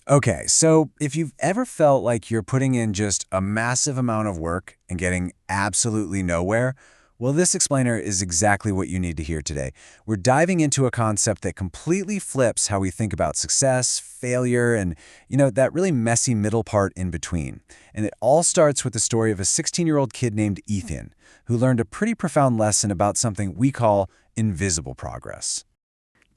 Okay, so if you've ever felt like you're putting in just a massive amount of work and getting absolutely nowhere, well, this explainer is exactly what you need to hear today. We're diving into a concept that completely flips how we think about success, failure, and, that really messy middle part in between. And it all starts with the story of a 16-year-old kid named Ethan, who learned a pretty profound lesson about something we call invisible progress.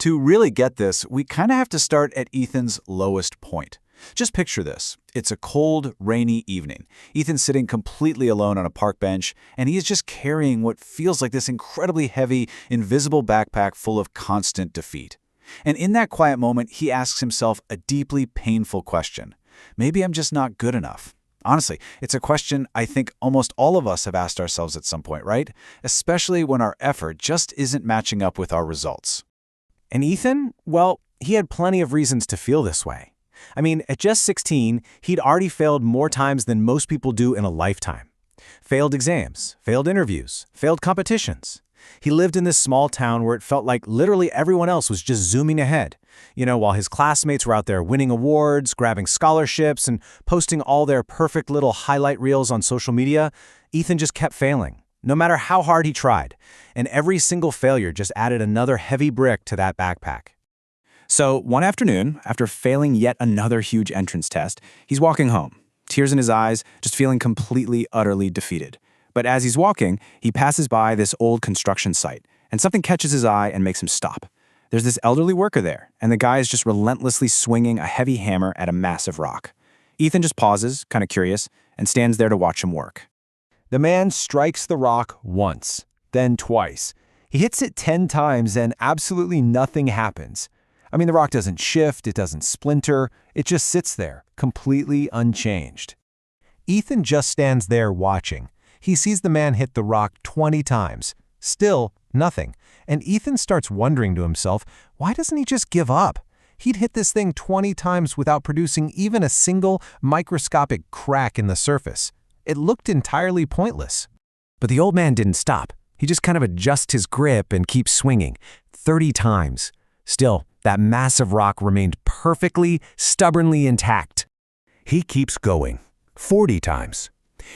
To really get this, we kind of have to start at Ethan's lowest point. Just picture this. It's a cold, rainy evening. Ethan's sitting completely alone on a park bench, and he is just carrying what feels like this incredibly heavy, invisible backpack full of constant defeat. And in that quiet moment, he asks himself a deeply painful question. Maybe I'm just not good enough. Honestly, it's a question I think almost all of us have asked ourselves at some point, right? Especially when our effort just isn't matching up with our results. And Ethan, well, he had plenty of reasons to feel this way. I mean, at just 16, he'd already failed more times than most people do in a lifetime. Failed exams, failed interviews, failed competitions. He lived in this small town where it felt like literally everyone else was just zooming ahead. While his classmates were out there winning awards, grabbing scholarships, and posting all their perfect little highlight reels on social media, Ethan just kept failing, no matter how hard he tried. And every single failure just added another heavy brick to that backpack. So one afternoon, after failing yet another huge entrance test, he's walking home, tears in his eyes, just feeling completely, utterly defeated. But as he's walking, he passes by this old construction site, and something catches his eye and makes him stop. There's this elderly worker there, and the guy is just relentlessly swinging a heavy hammer at a massive rock. Ethan just pauses, kind of curious, and stands there to watch him work. The man strikes the rock once, then twice. He hits it 10 times and absolutely nothing happens. I mean, the rock doesn't shift, it doesn't splinter, it just sits there, completely unchanged. Ethan just stands there watching. He sees the man hit the rock 20 times. Still, nothing. And Ethan starts wondering to himself, why doesn't he just give up? He'd hit this thing 20 times without producing even a single microscopic crack in the surface. It looked entirely pointless. But the old man didn't stop. He just kind of adjusts his grip and keeps swinging. 30 times. Still, that massive rock remained perfectly, stubbornly intact. He keeps going. 40 times.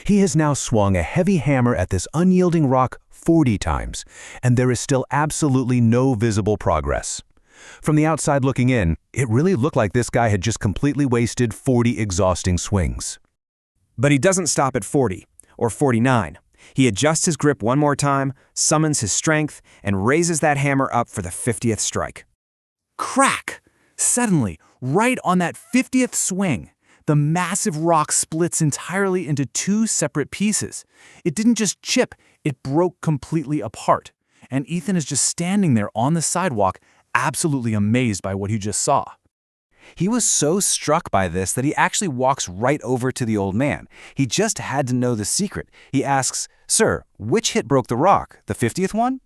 He has now swung a heavy hammer at this unyielding rock 40 times, and there is still absolutely no visible progress. From the outside looking in, it really looked like this guy had just completely wasted 40 exhausting swings. But he doesn't stop at 40, or 49. He adjusts his grip one more time, summons his strength, and raises that hammer up for the 50th strike. Crack! Suddenly, right on that 50th swing, the massive rock splits entirely into two separate pieces. It didn't just chip, it broke completely apart. And Ethan is just standing there on the sidewalk, absolutely amazed by what he just saw. He was so struck by this that he actually walks right over to the old man. He just had to know the secret. He asks, "Sir, which hit broke the rock, the 50th one?"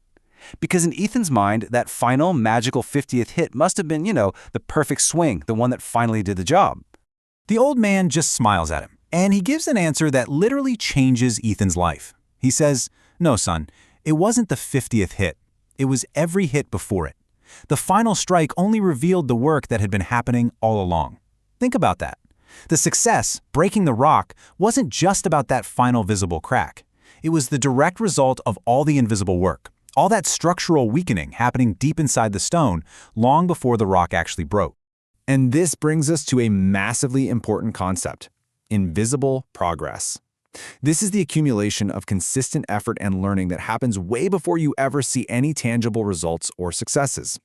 Because in Ethan's mind, that final magical 50th hit must have been, the perfect swing, the one that finally did the job. The old man just smiles at him, and he gives an answer that literally changes Ethan's life. He says, "No, son, it wasn't the 50th hit. It was every hit before it. The final strike only revealed the work that had been happening all along." Think about that. The success, breaking the rock, wasn't just about that final visible crack. It was the direct result of all the invisible work, all that structural weakening happening deep inside the stone long before the rock actually broke. And this brings us to a massively important concept: invisible progress. This is the accumulation of consistent effort and learning that happens way before you ever see any tangible results or successes.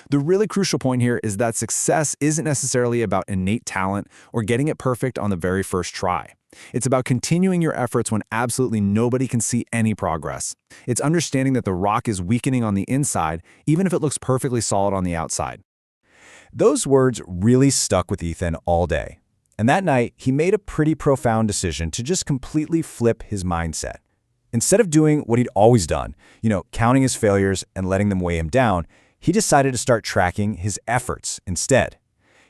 The really crucial point here is that success isn't necessarily about innate talent or getting it perfect on the very first try. It's about continuing your efforts when absolutely nobody can see any progress. It's understanding that the rock is weakening on the inside, even if it looks perfectly solid on the outside. Those words really stuck with Ethan all day. And that night, he made a pretty profound decision to just completely flip his mindset. Instead of doing what he'd always done, counting his failures and letting them weigh him down, he decided to start tracking his efforts instead.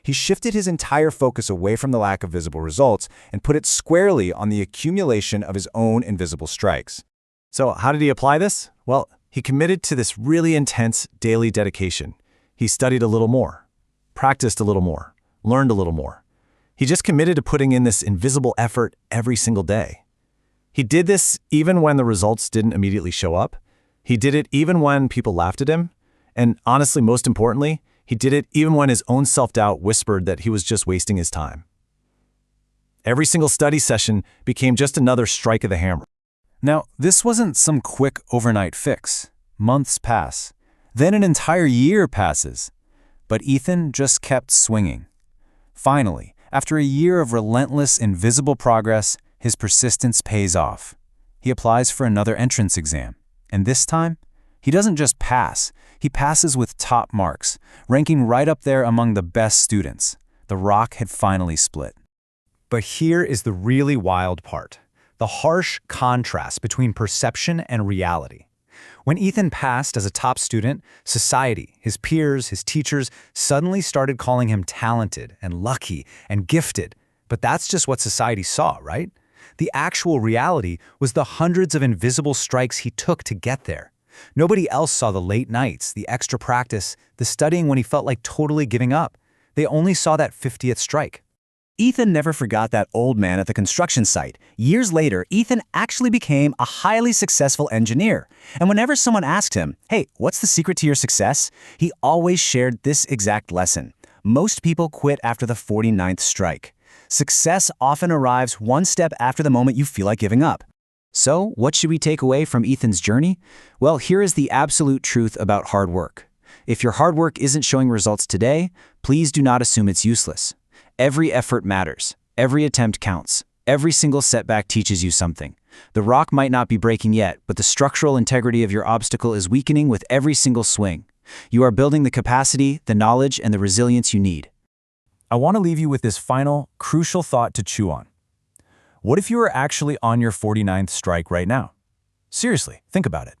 He shifted his entire focus away from the lack of visible results and put it squarely on the accumulation of his own invisible strikes. So how did he apply this? Well, he committed to this really intense daily dedication. He studied a little more, practiced a little more, learned a little more. He just committed to putting in this invisible effort every single day. He did this even when the results didn't immediately show up. He did it even when people laughed at him. And honestly, most importantly, he did it even when his own self-doubt whispered that he was just wasting his time. Every single study session became just another strike of the hammer. Now, this wasn't some quick overnight fix. Months pass. Then an entire year passes. But Ethan just kept swinging. Finally, after a year of relentless, invisible progress, his persistence pays off. He applies for another entrance exam. And this time, he doesn't just pass. He passes with top marks, ranking right up there among the best students. The rock had finally split. But here is the really wild part: the harsh contrast between perception and reality. When Ethan passed as a top student, society, his peers, his teachers suddenly started calling him talented and lucky and gifted. But that's just what society saw, right? The actual reality was the hundreds of invisible strikes he took to get there. Nobody else saw the late nights, the extra practice, the studying when he felt like totally giving up. They only saw that 50th strike. Ethan never forgot that old man at the construction site. Years later, Ethan actually became a highly successful engineer. And whenever someone asked him, "Hey, what's the secret to your success?" he always shared this exact lesson. Most people quit after the 49th strike. Success often arrives one step after the moment you feel like giving up. So, what should we take away from Ethan's journey? Well, here is the absolute truth about hard work. If your hard work isn't showing results today, please do not assume it's useless. Every effort matters. Every attempt counts. Every single setback teaches you something. The rock might not be breaking yet, but the structural integrity of your obstacle is weakening with every single swing. You are building the capacity, the knowledge, and the resilience you need. I want to leave you with this final, crucial thought to chew on. What if you were actually on your 49th strike right now? Seriously, think about it.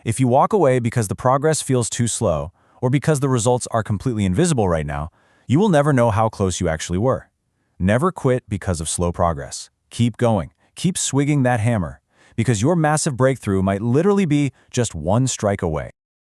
If you walk away because the progress feels too slow, or because the results are completely invisible right now, you will never know how close you actually were. Never quit because of slow progress. Keep going. Keep swinging that hammer, because your massive breakthrough might literally be just one strike away.